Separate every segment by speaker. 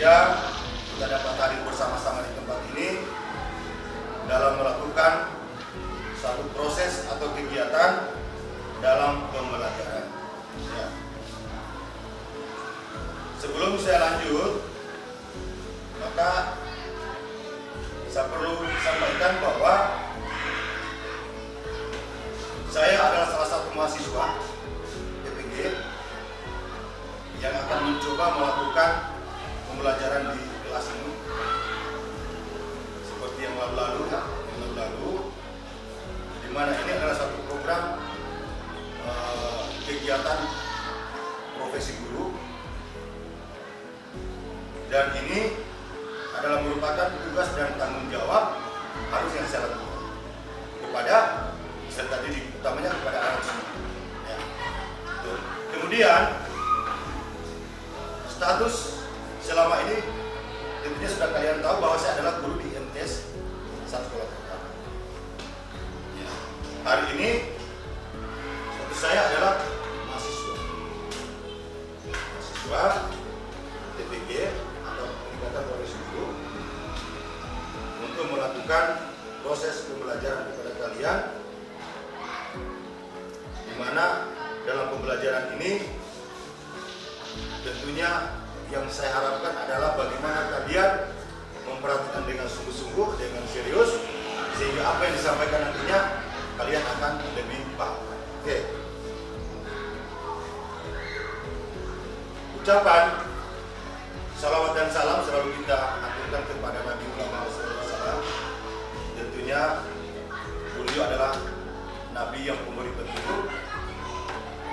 Speaker 1: sehingga kita dapat hadir bersama-sama di tempat ini dalam melakukan satu proses atau kegiatan dalam pembelajaran. Ya. Sebelum saya lanjut, maka saya perlu sampaikan bahwa saya adalah salah satu mahasiswa PPG yang akan mencoba melakukan pembelajaran di kelas ini seperti yang lalu, di mana ini adalah satu program kegiatan profesi guru, dan ini adalah merupakan tugas dan tanggung jawab harus yang saya lakukan kepada peserta didik, utamanya kepada anak semua. Ya. Kemudian status selama ini tentunya sudah kalian tahu bahwa saya adalah guru di MTS Satu Sekolah Pertama. Ya. Hari ini status saya adalah mahasiswa TPG atau Peningkatan Profesi Guru untuk melakukan proses pembelajaran kepada kalian, di mana dalam pembelajaran ini tentunya yang saya harapkan adalah bagaimana kalian memperhatikan dengan sungguh-sungguh, dengan serius, sehingga apa yang disampaikan nantinya kalian akan lebih paham. Oke. Ucapan salawat dan salam selalu kita aturkan kepada Nabi Muhammad SAW. Tentunya beliau adalah Nabi yang memberi petunjuk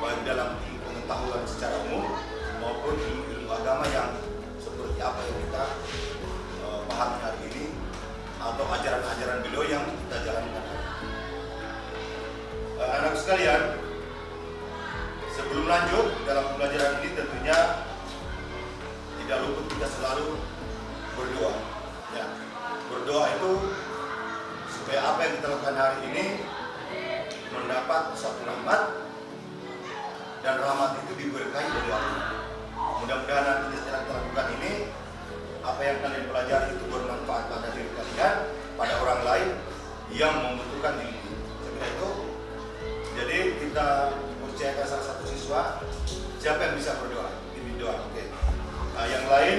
Speaker 1: baik dalam ilmu pengetahuan secara umum maupun ilmu agama yang seperti apa yang kita pahami hari ini, atau ajaran-ajaran beliau yang kita jalankan. Anak sekalian, sebelum lanjut dalam pembelajaran ini tentunya tidak luput kita selalu berdoa. Ya, berdoa itu supaya apa yang kita lakukan hari ini mendapat satu rahmat, dan rahmat itu diberkahi dari Allah. Mudah-mudahan nanti setelah kita lakukan ini, apa yang kalian pelajari itu bermanfaat pada diri kalian, pada orang lain yang membutuhkan ilmu. Seperti itu. Jadi kita percayakan salah satu siswa, siapa yang bisa berdoa? Pimpin doa. Oke. Nah, yang lain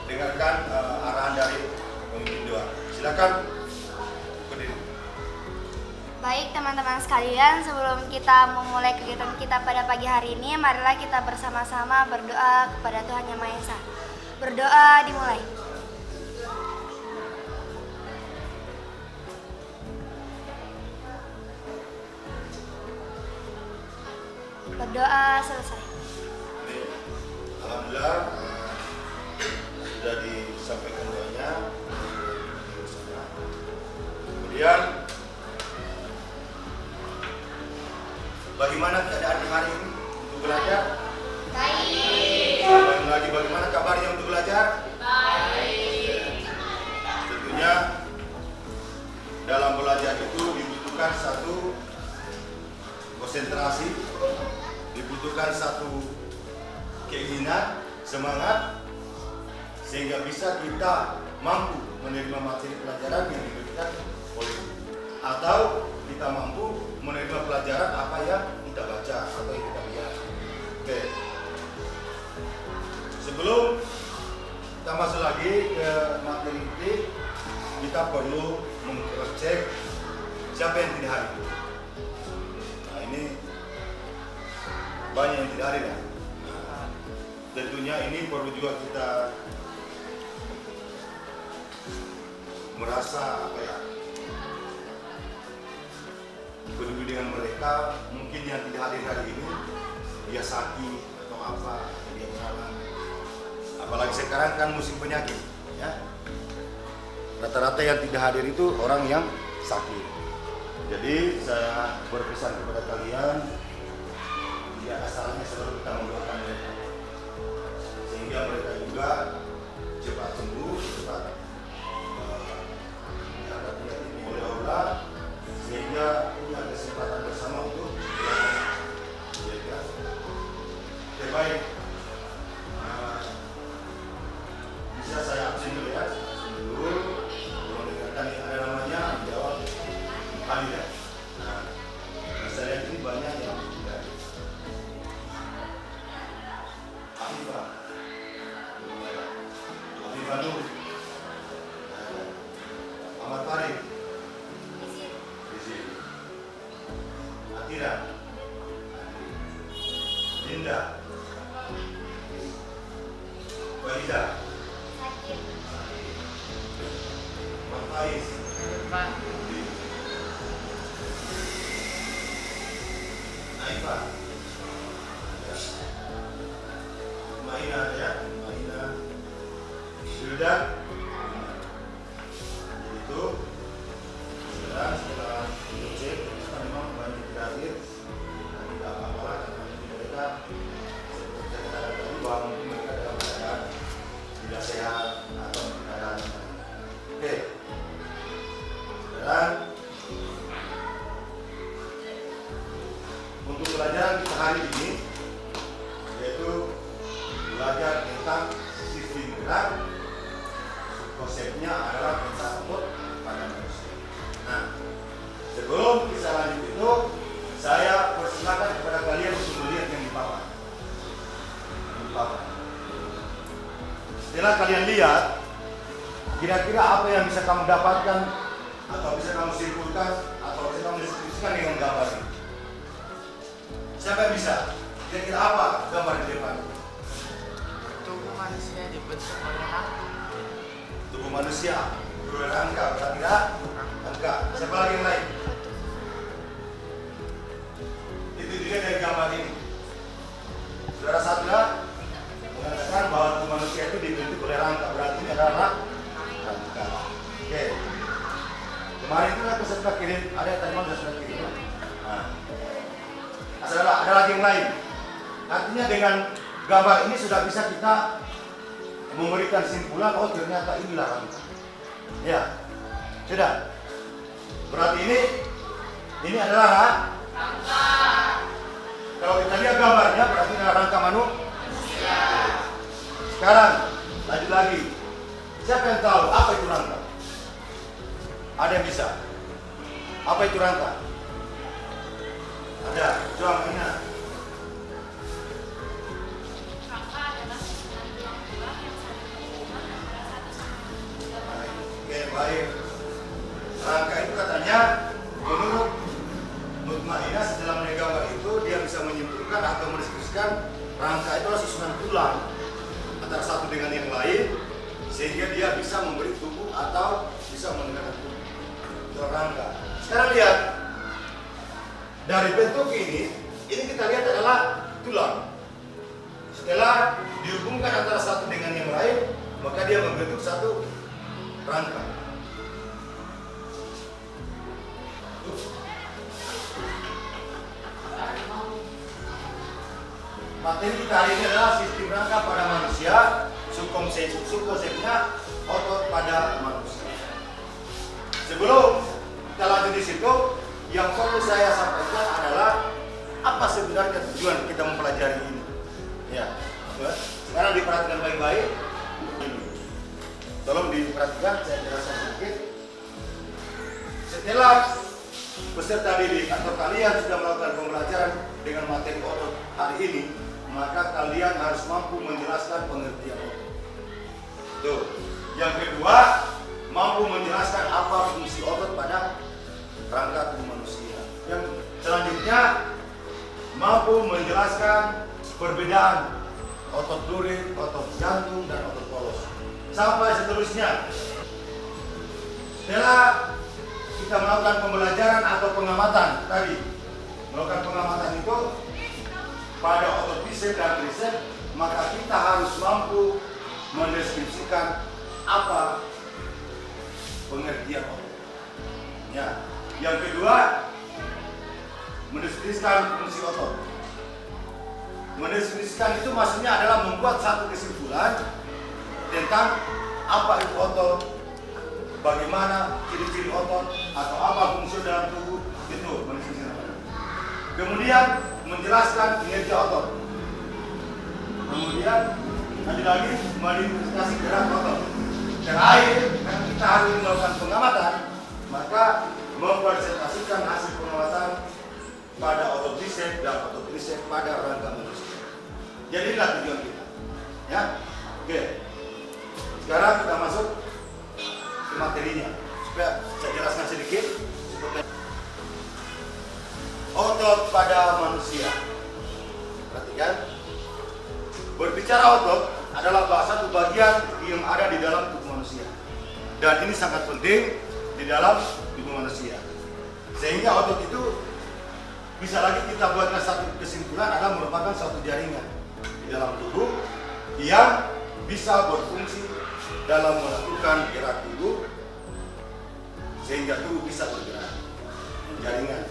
Speaker 1: dengarkan arahan dari pemimpin doa. Silakan berdiri.
Speaker 2: Baik teman-teman sekalian, sebelum kita memulai kegiatan kita pada pagi hari ini, marilah kita bersama-sama berdoa kepada Tuhan Yang Maha Esa. Berdoa dimulai. Berdoa selesai.
Speaker 1: Alhamdulillah sudah disampaikan doanya. Kemudian bagaimana keadaan hari ini untuk belajar? Baik. Lagi bagaimana kabarnya untuk belajar? Baik. Tentunya dalam belajar itu dibutuhkan satu konsentrasi, dibutuhkan satu keinginan, semangat, sehingga bisa kita mampu menerima materi pelajaran yang diberikan oleh guru, atau kita mampu menerima pelajaran apa yang kita baca atau yang kita lihat. Oke. Sebelum kita masuk lagi ke materi ini, kita perlu mengcek siapa yang tidak hadir. Nah, ini banyak yang tidak hadir ya. Nah, tentunya ini perlu juga kita merasa apa ya, peduli dengan mereka. Mungkin yang tidak hadir hari ini dia sakit atau apa, dia beralang. Apalagi sekarang kan musim penyakit ya. Rata-rata yang tidak hadir itu orang yang sakit. Jadi saya berpesan kepada kalian, ya asalnya selalu kita mendoakan mereka, sehingga mereka juga cepat sembuh, cepat diangkat oleh Allah, sehingga punya kesempatan bersama untuk belajar. Oke, baik. Di Atina, Linda, Walida, Matais, Naifa, Maina ya, Maina, Hilda. Itu setelah cek kita memang banyak terakhir tidak apa-apa karena mereka seperti saya katakan tadi bahwa mungkin mereka dalam keadaan tidak sehat atau keadaan. Oke, sekarang untuk pelajaran kita hari ini yaitu belajar tentang sistem gerak. Konsepnya adalah tentang otot pada manusia. Nah, sebelum kita lanjut itu, saya persilakan kepada kalian untuk melihat yang di papan. Setelah kalian lihat, kira-kira apa yang bisa kamu dapatkan atau bisa kamu simpulkan atau bisa kamu diskusikan dengan gambar ini? Siapa yang bisa? Kira-kira apa gambar di depan?
Speaker 3: Tubuh manusia dibentuk oleh rangka.
Speaker 1: Tubuh manusia berangka, berarti rangka. Siapa lagi yang lain? Itu dilihat dari gambar ini. Saudara Satria mengatakan bahwa tubuh manusia itu dibentuk oleh rangka, berarti ini adalah rangka. Oke. Kemarin itu aku sudah kirim, ada yang tadi malam sudah kirim. Nah, ada lagi yang lain. Artinya dengan gambar ini sudah bisa kita memberikan simpulan, oh ternyata inilah rangka. Ya, sudah. Berarti ini adalah rangka. Kalau kita lihat gambarnya, berarti adalah rangka manusia. Sekarang lanjut lagi. Siapa yang tahu apa itu rangka? Ada yang bisa? Apa itu rangka? Ada. Coba Ina. Baik, rangka itu katanya menurut Mutmainah setelah melihat gambar itu dia bisa menyimpulkan atau mendiskusikan rangka itu adalah susunan tulang antara satu dengan yang lain sehingga dia bisa memberi tubuh atau bisa mendengarkan tubuh. Itu rangka. Sekarang lihat dari bentuk ini kita lihat adalah tulang. Setelah dihubungkan antara satu dengan yang lain maka dia membentuk satu rangka. Materi kita hari ini adalah sistem rangka pada manusia, subkonsepnya otot pada manusia. Sebelum kita lanjut di situ, yang perlu saya sampaikan adalah apa sebenarnya tujuan kita mempelajari ini. Ya, sekarang diperhatikan baik-baik. Tolong diperhatikan, saya jelaskan sedikit. Setelah peserta didik atau kalian sudah melakukan pembelajaran dengan materi otot hari ini, maka kalian harus mampu menjelaskan pengertian otot. Tuh. Yang kedua, mampu menjelaskan apa fungsi otot pada rangka tubuh manusia. Yang selanjutnya, mampu menjelaskan perbedaan otot duri, otot jantung, dan otot polos. Sampai seterusnya. Setelah kita melakukan pembelajaran atau pengamatan tadi, melakukan pengamatan itu pada otot bicep dan tricep, maka kita harus mampu mendeskripsikan apa pengertian otot. Ya. Yang kedua, mendeskripsikan fungsi otot. Mendeskripsikan itu maksudnya adalah membuat satu kesimpulan tentang apa itu otot, bagaimana ciri-ciri otot, atau apa fungsi dalam tubuh, itu mendeskripsikan. Kemudian menjelaskan kinerja otot. Kemudian nanti lagi mengidentifikasi gerak otot. Terakhir, karena kita harus melakukan pengamatan, maka mempresentasikan hasil pengamatan pada otot bicep dan otot tricep pada rangka manusia. Jadi inilah tujuan kita. Ya, oke. Sekarang kita masuk ke materinya supaya saya jelaskan sedikit. Otot otot pada manusia. Perhatikan. Berbicara otot adalah bahasa satu bagian yang ada di dalam tubuh manusia. Dan ini sangat penting di dalam tubuh manusia. Sehingga otot itu bisa lagi kita buatkan satu kesimpulan adalah merupakan satu jaringan di dalam tubuh yang bisa berfungsi dalam melakukan gerak tubuh sehingga tubuh bisa bergerak. Jaringan.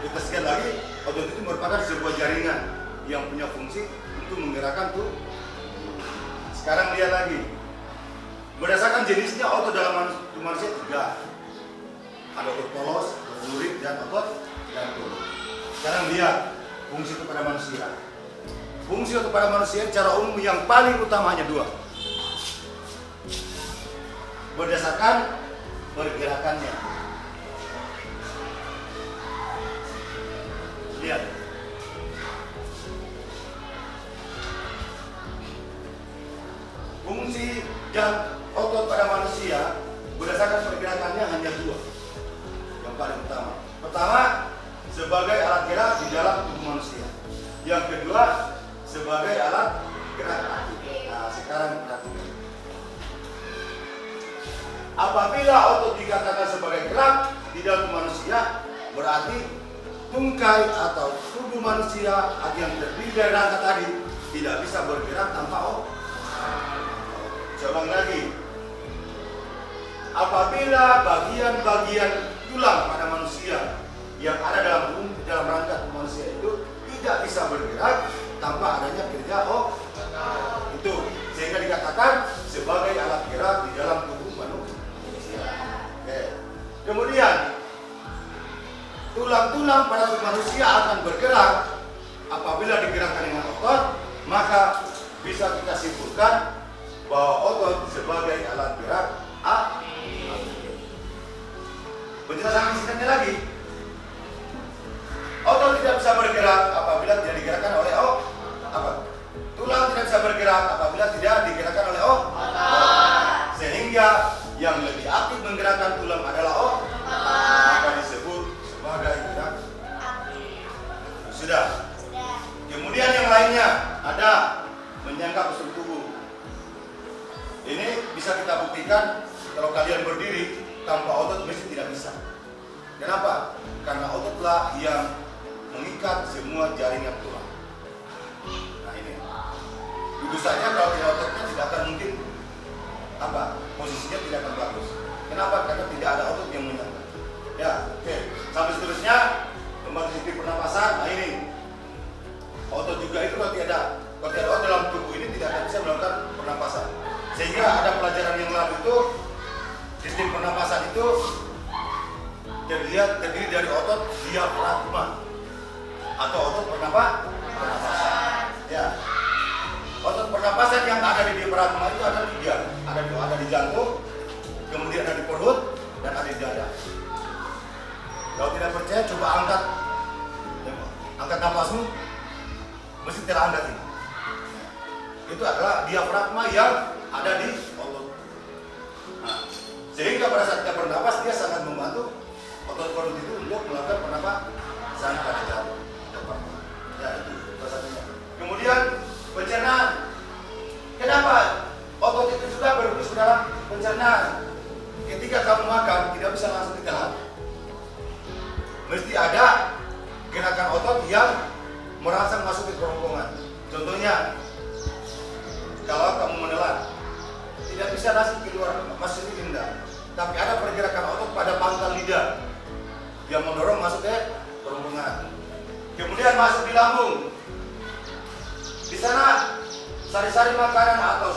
Speaker 1: Kita sekali lagi, otot itu merupakan sebuah jaringan yang punya fungsi untuk menggerakkan tubuh. Sekarang lihat lagi. Berdasarkan jenisnya otot dalam tubuh manusia 3. Ada otot polos, otot lurik, dan otot jantung. Sekarang lihat fungsi itu pada manusia. Fungsi itu pada manusia secara umum yang paling utama hanya 2. Berdasarkan pergerakannya. Lihat. Fungsi dan otot pada manusia berdasarkan pergerakannya hanya 2. Yang paling utama. Pertama, sebagai alat gerak di dalam tubuh manusia. Yang kedua, sebagai alat gerak aktif. Nah, sekarang perhatikan. Apabila otot dikatakan sebagai gerak di dalam tubuh manusia, berarti tungkai atau tubuh manusia yang terdiri dari rangka tadi tidak bisa bergerak tanpa otot. Coba lagi. Apabila bagian-bagian tulang pada manusia yang ada dalam rangka tubuh manusia itu tidak bisa bergerak tanpa adanya kerja itu, sehingga dikatakan sebagai alat gerak di dalam tubuh manusia. Oke. Kemudian tulang-tulang pada tubuh manusia akan bergerak apabila digerakkan dengan otot, maka bisa kita simpulkan bahwa otot sebagai alat gerak aktif. Penjelasan singkatnya lagi, otot tidak bisa bergerak apabila tidak digerakkan oleh tulang tidak bisa bergerak apabila tidak digerakkan oleh sehingga yang lebih aktif menggerakkan tulang adalah maka disebut sebagai gerak aktif. Sudah. Kemudian yang lainnya ada menyangga postur tubuh. Ini bisa kita buktikan kalau kalian berdiri tanpa otot mesti tidak bisa. Kenapa? Karena ototlah yang mengikat semua jaringan tulang. Nah ini. Tentu saja kalau tidak ototnya tidak akan mungkin posisinya tidak akan bagus. Kenapa? Karena tidak ada otot yang menyangga. Ya, oke. Sampai seterusnya membantu sistem pernapasan. Nah ini. Otot juga itu kalau tidak otot dalam tubuh ini tidak akan bisa melakukan pernapasan. Sehingga ada pelajaran yang lalu itu sistem pernapasan itu terdiri dari otot diafragma atau otot pernapasan. Ya. Otot pernapasan yang ada di diafragma itu ada 3. Ada di jantung, kemudian ada di perut, dan ada di dada. Kalau tidak percaya, coba angkat napasmu, mesti terangkat ini. Itu adalah diafragma yang ada di otot. Nah, sehingga pada saat kita bernapas dia sangat membantu otot perut itu untuk melakukan pernapasan pada jantung. Ya itu salah satunya. Kemudian pencernaan. Kenapa otot itu juga berfungsi dalam pencernaan? Ketika kamu makan tidak bisa langsung ditelan. Mesti ada gerakan otot yang merangsang masuk ke kerongkongan. Contohnya, kalau kamu menelan tidak bisa langsung keluar masuk di lidah, tapi ada pergerakan otot pada pangkal lidah yang mendorong masuk ke kerongkongan. Kemudian masuk di lambung. Di sana sari-sari makanan atau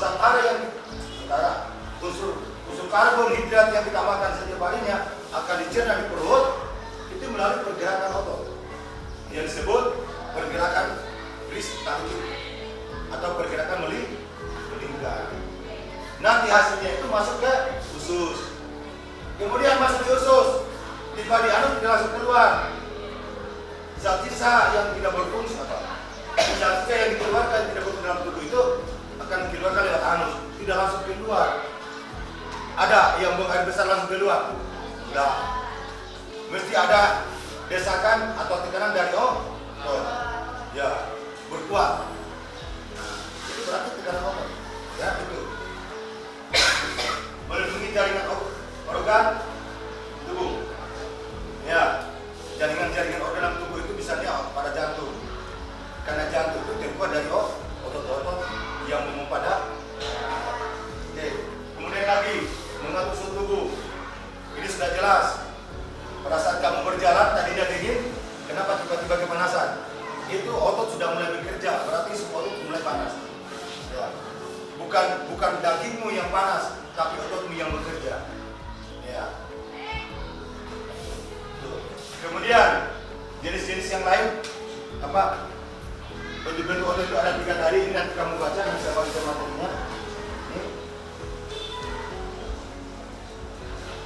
Speaker 1: unsur karbohidrat yang kita makan setiap harinya akan dicerna di perut itu melalui pergerakan otot yang disebut pergerakan peristaltik atau pergerakan melingkar. Nanti hasilnya itu masuk ke usus. Kemudian masuk di usus, tiba di anus tidak langsung keluar. Zat sisa yang tidak berfungsi zat sisa yang dikeluarkan tidak berfungsi dalam tubuh itu akan dikeluarkan lewat anus, tidak langsung keluar. Ada yang buang air besar langsung keluar? Enggak. Mesti ada desakan atau tekanan dari otot. Ya, berkuat. Nah, itu berarti tekanan otot. Ya, itu. Melindungi jaringan organ tubuh. Ya, jaringan-jaringan organ tubuh itu misalnya pada jantung. Karena jantung itu terbuat dari otot-otot yang memompa pada. Oke. Kemudian lagi mengatur suhu tubuh. Ini sudah jelas. Pada saat kamu berjalan tadinya dingin, kenapa tiba-tiba kepanasan? Itu otot sudah mulai bekerja, berarti semua otot mulai panas. Ya. Bukan dagingmu yang panas, tapi ototmu yang bekerja. Ya. Tuh. Kemudian jenis-jenis yang lain apa? Bentuk-bentuk otot itu ada 3 tadi. Ini nanti kamu baca, bisa baca materinya.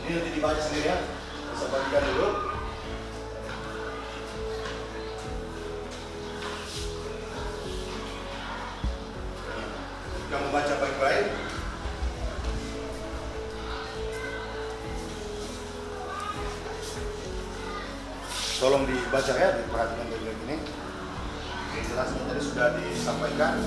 Speaker 1: Ini nanti dibaca sendiri ya. Bisa bagikan dulu. Kamu baca baik-baik. Tolong dibaca ya, diperhatikan baik-baik ini. Jelasnya tadi sudah disampaikan.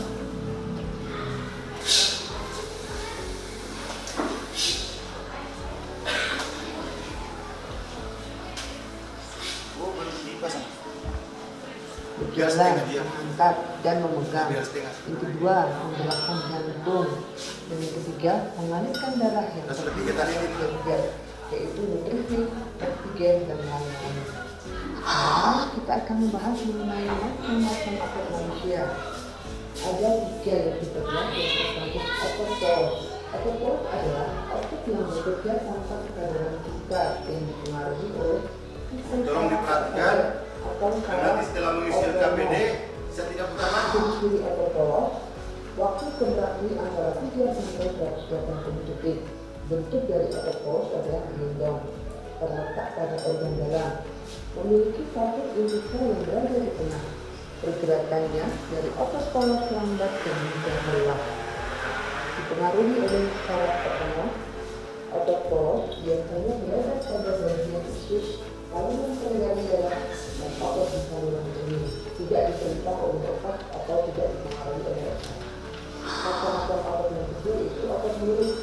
Speaker 4: Berjalan, mengangkat dan memegang. Yang kedua, menggerakkan jantung. Dan yang ketiga, mengalirkan darah yang tersedia, yaitu nutrisi, oksigen, dan lain-lain. Nah, kita akan membahas mengenai macam-macam otot manusia. Ada 3 yang bekerja, yaitu otot poros. Otot poros adalah otot yang bekerja tanpa kesadaran kita yang dipengaruhi oleh
Speaker 1: Tolong diperhatikan. Karena setelah mengisi LKPD, saya tidak putar lagi.
Speaker 4: Ciri otot poros, waktu kontraksi antara 3 sampai 180 detik. Bentuk dari otot poros adalah gendong, terletak pada organ dalam, memiliki satu induknya yang berada di tengah. Pergerakannya dari otot poros lambat dan mudah lelah. Dipengaruhi oleh syarat pertama, otot poros biasanya berada pada bagian usus, saluran peredaran darah, dan otot di saluran kemih. Tidak diperintah oleh otot atau tidak dipengaruhi oleh otot. Macam-macam otot yang kedua itu otot lurik.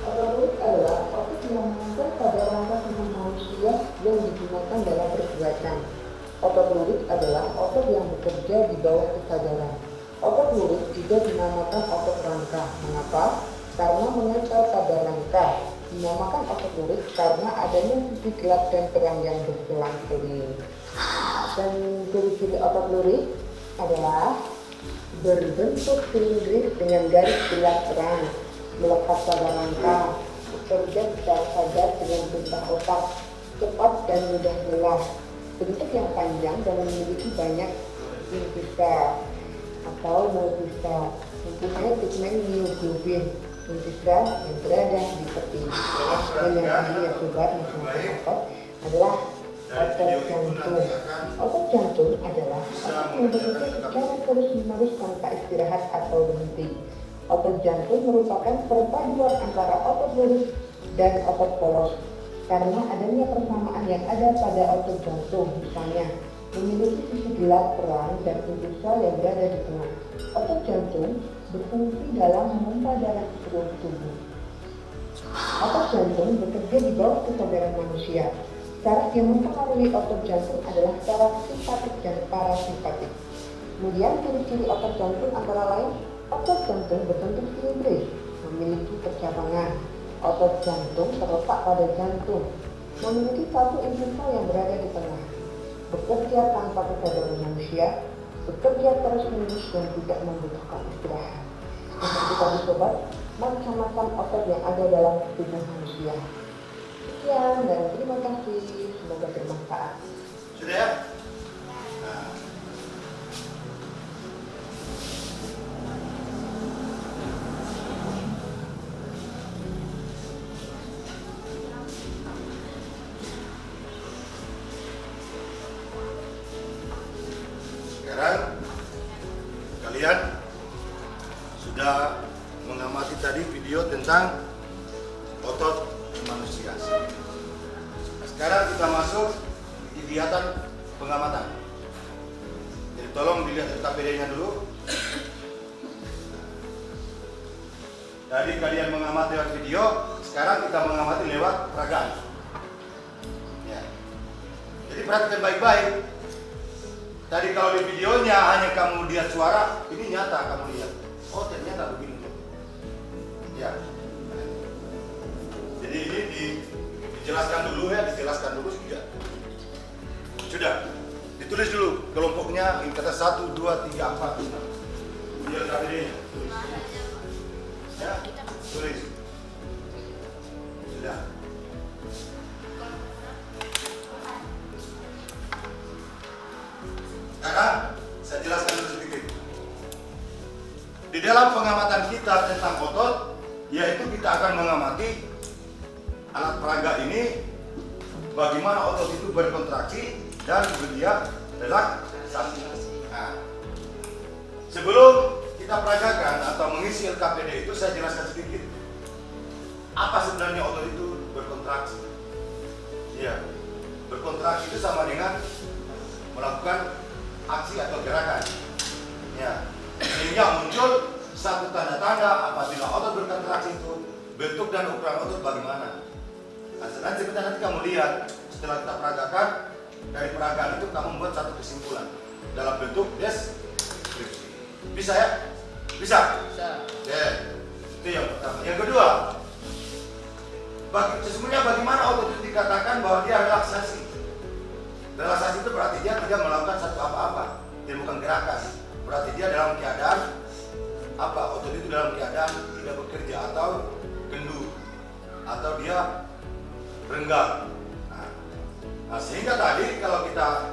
Speaker 4: Otot lurik adalah otot yang menempel pada rangka tubuh manusia yang digunakan dalam pergerakan. Otot lurik adalah otot yang bekerja di bawah kesadaran. Otot lurik juga dinamakan otot rangka. Mengapa? Karena menempel pada rangka. Dinamakan otot lurik karena adanya sisi gelap dan terang yang berselang-seling. Dan ciri-ciri otot lurik adalah berbentuk silindris dengan garis gelap terang, melekat pada rangka, bekerja secara sadar dengan perintah otak, cepat dan mudah lelah, bentuk yang panjang dan memiliki banyak intisar atau multisar. Mempunyai pigmen myoglobin. Intisar yang berada di tepi. Dan yang tadi yang sobat masyarakat otot adalah otot jantung. Otot jantung adalah otot yang bekerja secara terus-menerus tanpa istirahat atau berhenti. Otot jantung merupakan perpaduan antara otot lurus dan otot poros. Karena adanya persamaan yang ada pada otot jantung, misalnya memiliki sisi gelap terang dan intisar yang berada di tengah. Otot jantung berfungsi dalam memompa darah ke seluruh tubuh. Otot jantung bekerja di bawah kesadaran manusia. Saraf yang mempengaruhi otot jantung adalah saraf simpatik dan parasimpatik. Kemudian ciri-ciri otot jantung antara lain, otot jantung berbentuk silindris, memiliki percabangan. Otot jantung terletak pada jantung, memiliki satu intisar yang berada di tengah. Bekerja tanpa kesadaran manusia, bekerja terus-menerus dan tidak membutuhkan istirahat. Untuk kita sobat, macam-macam otot yang ada dalam tubuh manusia. Sekian dan terima kasih, semoga bermanfaat.
Speaker 1: Sudah ya? Nah. Sekarang kalian sudah mengamati tadi video tentang otot manusia. Nah, sekarang kita masuk kegiatan pengamatan. Jadi tolong dilihat KPD-nya dulu. Tadi kalian mengamati lewat video, sekarang kita mengamati lewat peragaan. Ya. Jadi perhatikan baik-baik. Tadi kalau di videonya hanya kamu lihat suara, ini nyata kamu lihat. Oh ternyata begini. Ya. Jadi ini dijelaskan dulu ya, dijelaskan dulu sudah. Sudah. Ditulis dulu kelompoknya, ini kata 1, 2, 3, 4, 5. Biar KPD-nya. Ya, tulis. Sudah. Sekarang saya jelaskan dulu sedikit. Di dalam pengamatan kita tentang otot, yaitu kita akan mengamati alat peraga ini bagaimana otot itu berkontraksi dan dia relaksasi. Nah, sebelum kita peragakan atau mengisi LKPD itu saya jelaskan sedikit apa sebenarnya otot itu berkontraksi. Ya, berkontraksi itu sama dengan melakukan aksi atau gerakan. Ya, sehingga muncul satu tanda-tanda apabila otot berkontraksi itu bentuk dan ukuran otot bagaimana. Nah, nanti kamu lihat setelah kita peragakan, dari peragaan itu kamu membuat satu kesimpulan dalam bentuk deskripsi. Bisa ya? Bisa?
Speaker 3: Bisa.
Speaker 1: Ya, itu yang pertama. Yang kedua, sesungguhnya bagaimana otot itu dikatakan bahwa dia relaksasi. Relaksasi itu berarti dia tidak melakukan satu apa-apa, dia bukan gerakan. Berarti dia dalam keadaan apa? Otot itu dalam keadaan tidak bekerja atau kendur, atau dia renggang. Nah, sehingga tadi kalau kita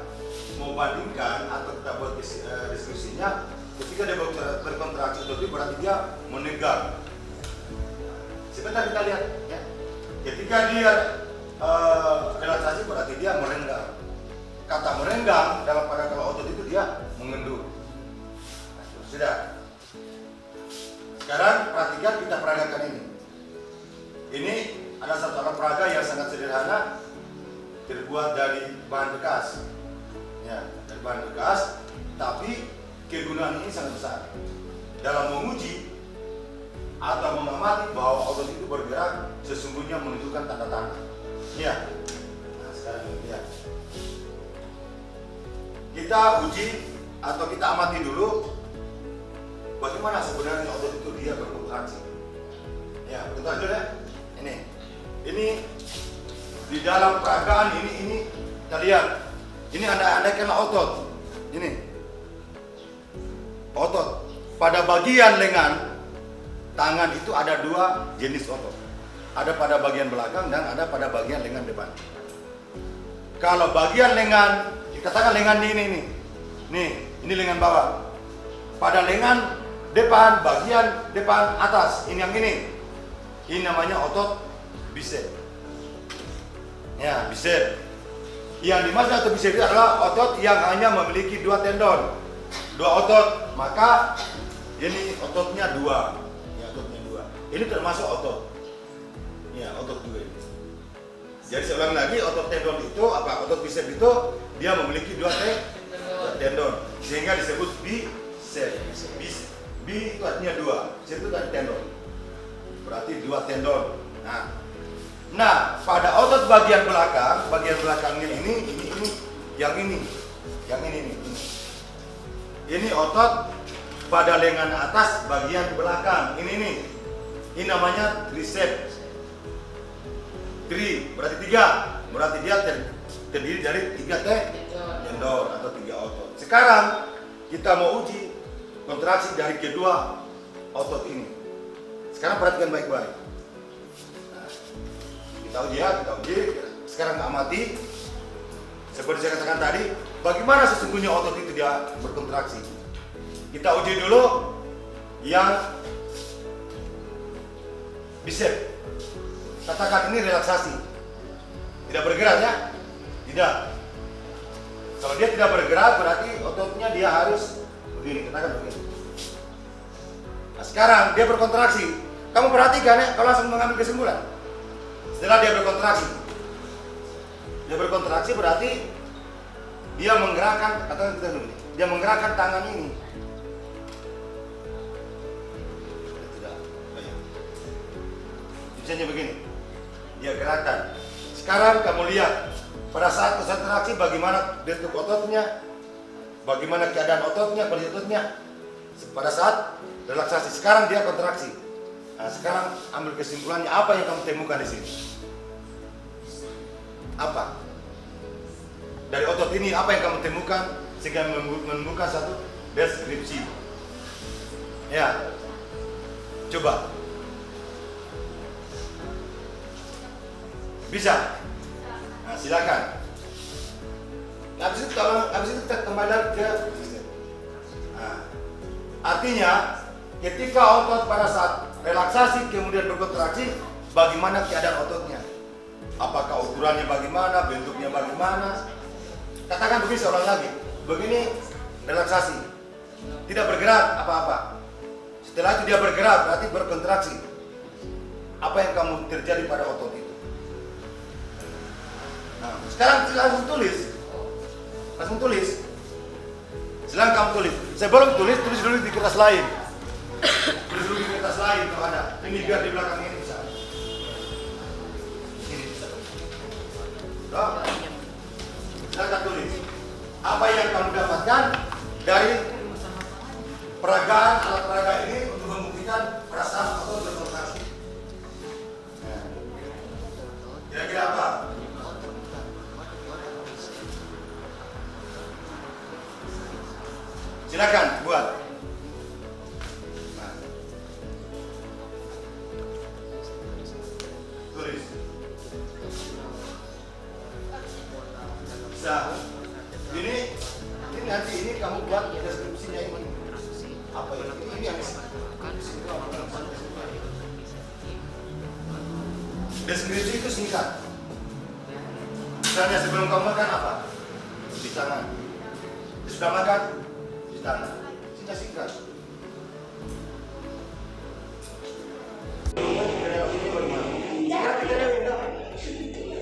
Speaker 1: mau bandingkan atau kita buat diskusinya, ketika dia berkontraksi otot itu berarti dia menegang. Sebentar kita lihat ya. Ketika dia relaksasi berarti dia merenggang. Kata merenggang dalam pada kalau otot itu dia mengendur. Nah, sudah. Sekarang perhatikan kita peragakan ini. Ini ada satu alat peraga yang sangat sederhana, terbuat dari bahan bekas. Ya, dari bahan bekas, tapi kegunaan ini sangat besar dalam menguji atau mengamati bahwa otot itu bergerak sesungguhnya menunjukkan tanda-tanda. Ya. Nah, sekarang lihat. Kita uji atau kita amati dulu bagaimana sebenarnya otot itu dia berkontraksi. Ya, kita dulu ya. Ini di dalam peragaan ini kita lihat. Ini Anda kena otot. Ini otot. Pada bagian lengan tangan itu ada dua jenis otot. Ada pada bagian belakang dan ada pada bagian lengan depan. Kalau bagian lengan, dikatakan lengan ini. Nih, ini lengan bawah. Pada lengan depan, bagian depan atas, ini yang ini. Ini namanya otot bicep. Ya, bicep. Yang dimaksud otot bicep itu adalah otot yang hanya memiliki dua tendon, dua otot. Maka ini ototnya dua. Ya, ototnya dua. Ini termasuk otot. Ya, otot dua ini. Jadi saya ulang lagi, otot tendon itu apa? Otot bicep itu dia memiliki dua tendon, sehingga disebut bicep. B itu artinya dua, bicep itu kan tendon. Berarti dua tendon. Nah, pada otot bagian belakangnya ini, yang ini nih. Ini otot pada lengan atas bagian belakang. Ini namanya triceps. Tri berarti tiga, berarti dia terdiri dari tiga tendon atau tiga otot. Sekarang kita mau uji kontraksi dari kedua otot ini. Sekarang perhatikan baik-baik. Nah, kita uji ya, kita uji. Sekarang amati. Seperti saya katakan tadi, bagaimana sesungguhnya otot itu dia berkontraksi. Kita uji dulu yang bicep. Katakan ini relaksasi. Tidak bergerak ya? Tidak. Kalau dia tidak bergerak berarti ototnya dia harus begini, katakan begini. Nah, sekarang dia berkontraksi. Kamu perhatikan ya, kalau langsung mengambil kesimpulan. Setelah dia berkontraksi berarti dia menggerakkan, atau kita dulu, dia menggerakkan tangan ini. Tidak, misalnya begini, dia gerakan. Sekarang kamu lihat pada saat konsentrasi bagaimana bentuk ototnya, bagaimana keadaan ototnya, kondisi ototnya. Pada saat relaksasi, sekarang dia kontraksi. Nah, sekarang ambil kesimpulannya, apa yang kamu temukan di sini? Apa? Dari otot ini apa yang kamu temukan sehingga menemukan satu deskripsi? Ya, coba. Bisa? Nah, silakan. Habis itu kita kembali lagi ke. Nah, artinya ketika otot pada saat relaksasi kemudian berkontraksi, bagaimana keadaan ototnya? Apakah ukurannya bagaimana, bentuknya bagaimana? Katakan begini seorang lagi, begini relaksasi, tidak bergerak apa-apa. Setelah itu dia bergerak, berarti berkontraksi. Apa yang kamu terjadi pada otot itu? Nah, sekarang langsung tulis. Langsung tulis. Silahkan kamu tulis. Sebelum tulis dulu di kertas lain. Tulis dulu di kertas lain kalau ada. Ini biar di belakang ini bisa. Ini bisa. Oh. Silahkan tulis. Apa yang kamu dapatkan dari peragaan alat peraga ini untuk membuktikan perasaan atau berkontraksi. Nah. Kira-kira apa? Silakan buat. Nah. Tulis. Bisa. Ini nanti ini kamu buat deskripsinya ini. Apa ini yang deskripsi itu singkat. Misalnya sebelum kamu makan apa? Cuci tangan. Sudah makan? Cuci tangan. Singkat.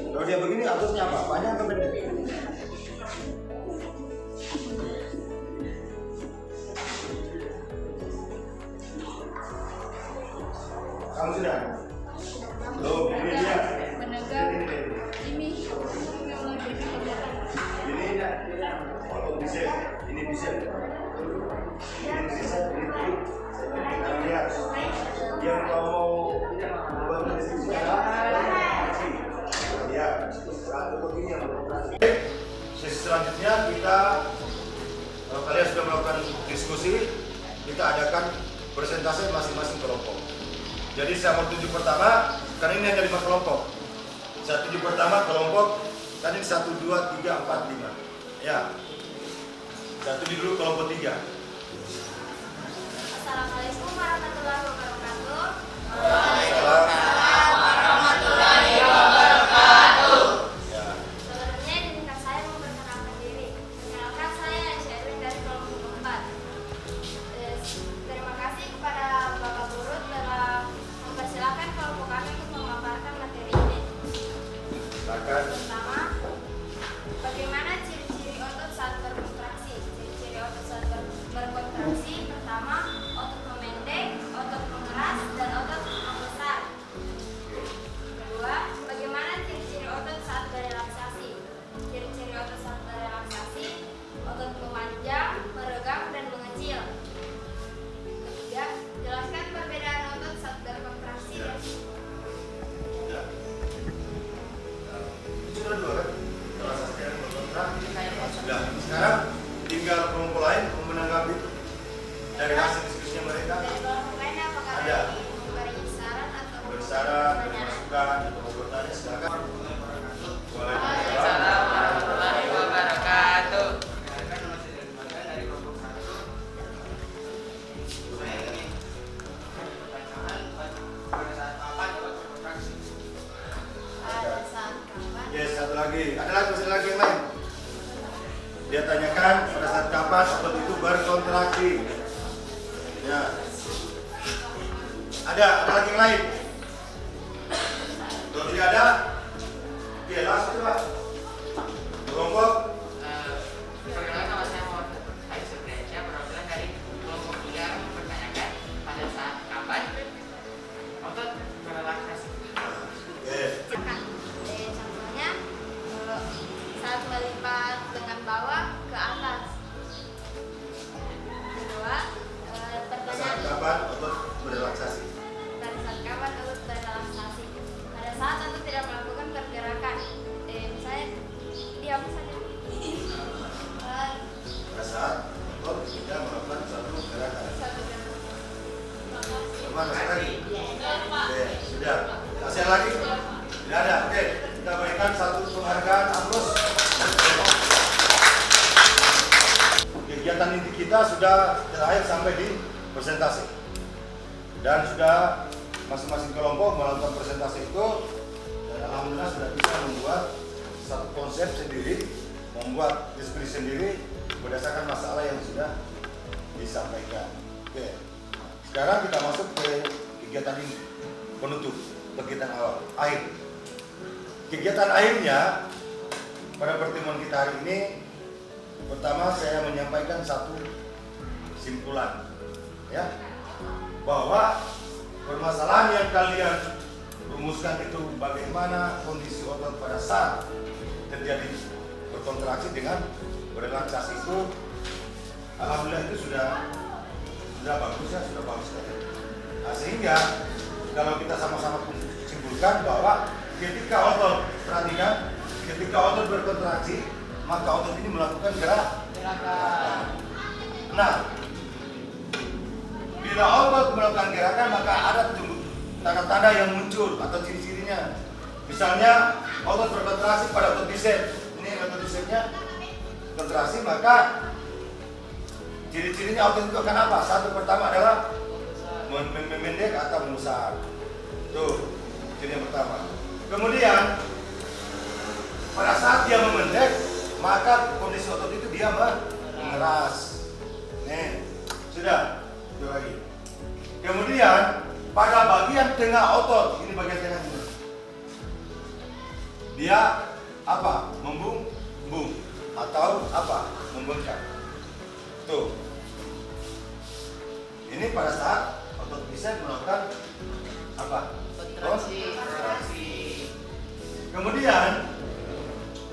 Speaker 1: Kalau dia begini atusnya apa? Panjang atau pendek? Kamu sudah? Loh, ini dia.
Speaker 5: Menegak ini
Speaker 1: Ini bisa. Ini bisa. Sekarang lihat. Yang kamu buat deskripsi ya, satu begini yang berkontraksi. Sesi selanjutnya kita, kalau kalian sudah melakukan diskusi, kita adakan presentasi masing-masing kelompok. Jadi saya mau tunjuk pertama, karena ini hanya 5 kelompok. Saya tunjuk pertama kelompok, tadi 1, 2, 3, 4, 5. Ya, saya tunjuk dulu kelompok 3.
Speaker 2: Assalamualaikum warahmatullahi wabarakatuh.
Speaker 1: Waalaikumsalam
Speaker 2: warahmatullahi wabarakatuh.
Speaker 1: Ya.
Speaker 2: Sebelumnya izinkan saya memperkenalkan diri. Perkenalkan saya Aisyah Erwin dari kelompok 4. Terima kasih kepada Bapak Guru telah mempersilahkan kelompok kami untuk memaparkan materi ini.
Speaker 1: Silakan.
Speaker 2: Pertama, bagaimana ciri-ciri otot saat berkontraksi? Ciri-ciri otot saat berkontraksi pertama, otot memendek, otot mengeras, dan otot membesar. Kedua, bagaimana ciri-ciri otot saat berelaksasi? Ciri-ciri otot saat berelaksasi, otot memanjang, meregang, dan mengecil. Ketiga, jelaskan perbedaan otot saat berkontraksi.
Speaker 1: Ya. Sudah dua kan? Relaksasi dan berkontraksi. Sudah. Sekarang tinggal kelompok lain menanggapi itu dari hasil diskusinya mereka.
Speaker 2: Dari kelompok lain apakah
Speaker 1: Ada.
Speaker 2: memberi saran atau
Speaker 1: Bersaran, beri masukan, atau mau bertanya silakan.
Speaker 3: Waalaikumsalam warahmatullahi wabarakatuh.
Speaker 2: pada saat kapan?
Speaker 1: Yes, satu lagi. Ada lagi masih lagi yang lain. Dia tanyakan pada saat kapan otot itu berkontraksi. Ya. Ada lagi yang lain. Kalau tidak ada, oke langsung coba. Kelompok inti kita sudah terakhir sampai di presentasi. Dan sudah masing-masing kelompok melakukan presentasi itu, dan alhamdulillah sudah bisa membuat satu konsep sendiri, membuat diskusi sendiri berdasarkan masalah yang sudah disampaikan. Oke. Sekarang kita masuk ke kegiatan ini, penutup, kegiatan awal, akhir. Kegiatan akhirnya pada pertemuan kita hari ini, pertama saya menyampaikan satu kesimpulan, ya, bahwa permasalahan yang kalian rumuskan itu bagaimana kondisi otot pada saat terjadi berkontraksi dengan berrelaksasi itu, alhamdulillah itu sudah bagus ya, sudah bagus sekali. Nah, sehingga kalau kita sama-sama simpulkan bahwa ketika otot, perhatikan, ketika otot berkontraksi, maka otot ini melakukan gerakan. Nah, bila otot melakukan gerakan, maka ada tanda-tanda yang muncul atau ciri-cirinya. Misalnya otot berkontraksi pada otot bicep. Ini otot bicepnya kontraksi, maka ciri-cirinya otot itu akan apa? Satu, pertama adalah memendek atau membesar. Tuh, ciri yang pertama. Kemudian pada saat dia memendek, maka kondisi otot itu dia mengeras. Nih, sudah. Itu lagi. Kemudian pada bagian tengah otot, ini bagian tengah ini, dia apa? Membung atau apa? Membengkak. Tuh. Ini pada saat otot bicep melakukan apa? Kontraksi. Kemudian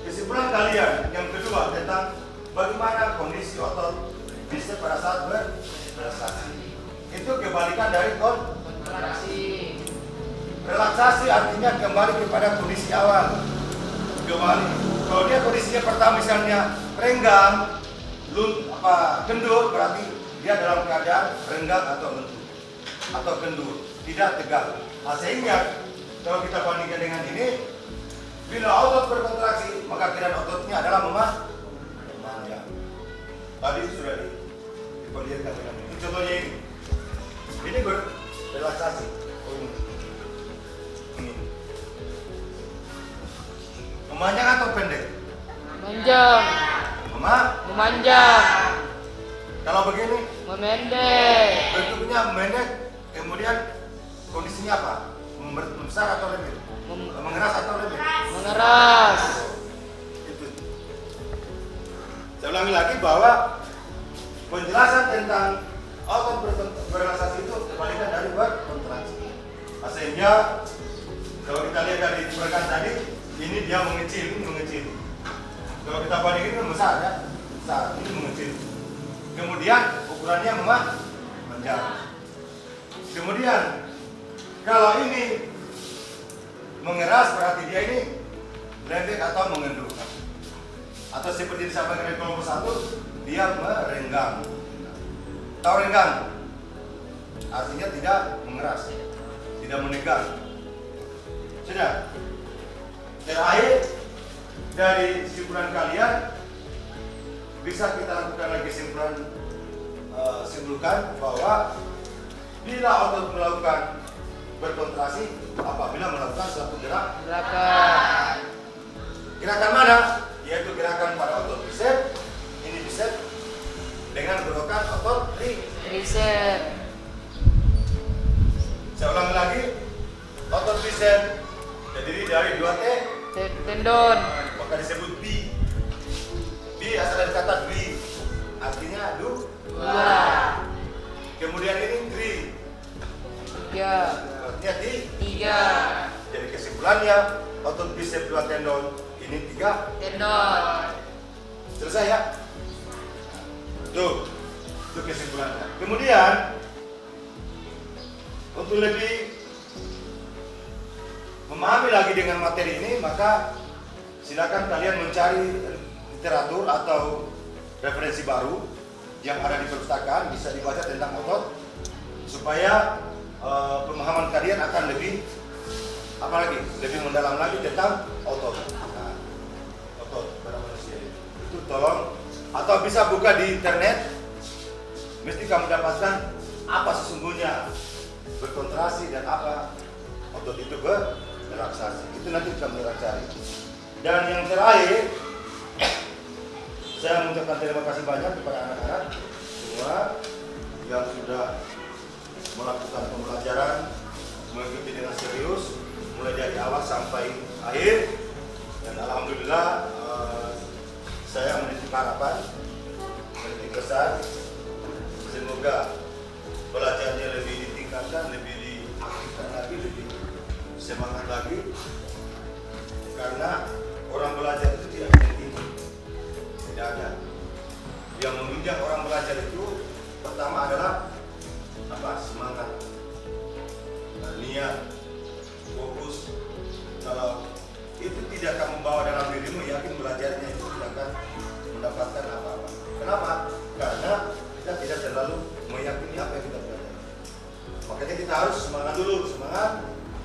Speaker 1: kesimpulan kalian yang kedua tentang bagaimana kondisi otot bicep pada saat berrelaksasi. Itu kebalikan dari kontraksi. Relaksasi artinya kembali kepada kondisi awal. Kembali. Kalau dia kondisinya pertama misalnya renggang, kendur, berarti dia dalam keadaan renggang atau lentur atau kendur, tidak tegak. Nah, sehingga kalau kita bandingkan dengan ini, bila otot berkontraksi, maka kira ototnya adalah memanjang. Tadi sudah diperlihatkan dengan ini. Contohnya ini berrelaksasi. Ini. Memanjang atau pendek?
Speaker 3: Memanjang.
Speaker 1: Memanjang. Kalau begini?
Speaker 3: Memendek.
Speaker 1: Bentuknya memendek, kemudian kondisinya apa? Membesar atau lebih? Mengeras atau lebih?
Speaker 3: Mengeras.
Speaker 1: Itu. Saya ulangi lagi bahwa penjelasan tentang otot berrelaksasi itu kebalikan dari berkontraksi. Sehingga kalau kita lihat dari rekan tadi, ini dia mengecil, ini mengecil. Kalau kita bandingin membesar ya, besar, ini mengecil. Kemudian ukurannya memanjang. Kemudian kalau ini mengeras berarti dia ini lembek atau mengendur. Atau seperti disampaikan di kelompok 1, dia merenggang. Tahu renggang? Artinya tidak mengeras, tidak menegang. Sudah. Terakhir dari kesimpulan kalian, bisa kita lakukan lagi simpulkan bahwa bila otot melakukan berkontraksi apabila melakukan suatu gerakan. Gerakan mana? Yaitu gerakan pada otot bicep, ini bicep dengan gerakan otot
Speaker 3: Tricep.
Speaker 1: Saya ulangi lagi, otot bicep terdiri dari 2
Speaker 3: Tendon.
Speaker 1: maka disebut bi. Bi asal dari kata dwi, artinya dua. Kemudian ini tri,
Speaker 3: 3.
Speaker 1: artinya
Speaker 3: Tiga.
Speaker 1: Jadi kesimpulannya otot bicep 2 tendon, ini 3
Speaker 3: Tendon.
Speaker 1: selesai ya. Tuh, itu kesimpulannya. Kemudian untuk lebih memahami lagi dengan materi ini, maka silakan kalian mencari literatur atau referensi baru yang ada di perpustakaan, bisa dibaca tentang otot supaya pemahaman kalian akan lebih lebih mendalam lagi tentang otot. Nah, otot pada manusia itu tolong, atau bisa buka di internet mesti kamu dapatkan apa sesungguhnya berkontraksi dan apa otot itu berrelaksasi. Itu nanti kamu cari. Dan yang terakhir, saya mengucapkan terima kasih banyak kepada anak-anak semua yang sudah melakukan pembelajaran, mengikuti dengan serius mulai dari awal sampai akhir. Dan alhamdulillah saya menitip harapan menitip besar, semoga belajarnya lebih ditingkatkan, lebih diaktifkan lagi, lebih semangat lagi, karena orang belajar itu tidak ada yang tinggi, tidak ada. Yang menunjang orang belajar itu pertama adalah apa? Semangat, niat, fokus. Kalau itu tidak kamu bawa dalam dirimu, yakin belajarnya itu tidak akan mendapatkan apa-apa. Kenapa? Karena kita tidak terlalu meyakini apa yang kita pelajari. Makanya kita harus semangat dulu, semangat.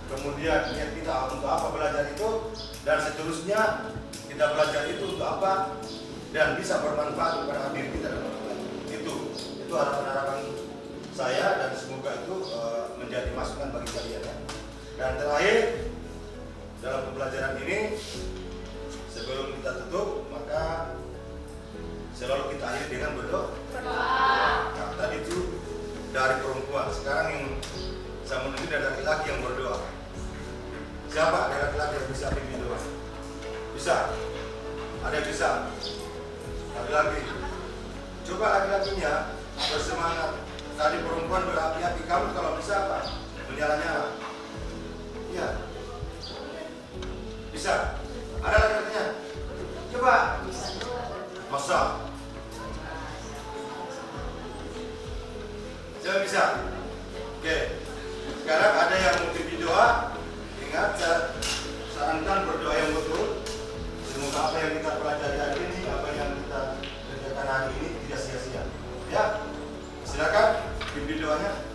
Speaker 1: Kemudian niat kita untuk apa belajar itu, dan seterusnya kita belajar itu untuk apa dan bisa bermanfaat kepada diri kita dalam belajar. Itu harapan-harapan saya, dan semoga itu menjadi masukan bagi kalian ya. Dan terakhir, dalam pembelajaran ini sebelum kita tutup, maka selalu kita akhiri dengan berdoa. Nah, tadi itu dari perempuan, sekarang yang saya menunggu dari laki-laki yang berdoa. Siapa dari laki-laki yang bisa pimpin doa? Bisa? Ada yang bisa? Laki-laki. Coba laki-lakinya bersemangat. Tadi perempuan berapi-api, kamu kalau bisa apa? Menyala-nyala. Iya. Bisa? Ada laki-lakinya? Coba. Masa? Coba bisa? Oke. Sekarang ada yang mau pimpin doa. Ingat, saya sarankan berdoa yang betul. Semoga apa yang kita pelajari hari ini, apa yang kita kerjakan hari ini tidak sia-sia. Ya, silakan pimpin doanya.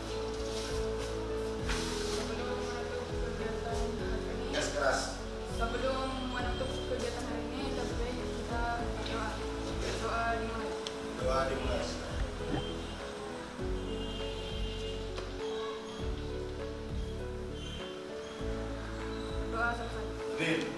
Speaker 1: Yes, keras.
Speaker 5: Sebelum menutup kegiatan hari ini, lebih baik kita berdoa. Doa dimulai.
Speaker 1: Doa dimulai.
Speaker 5: Doa selesai.
Speaker 1: Amin.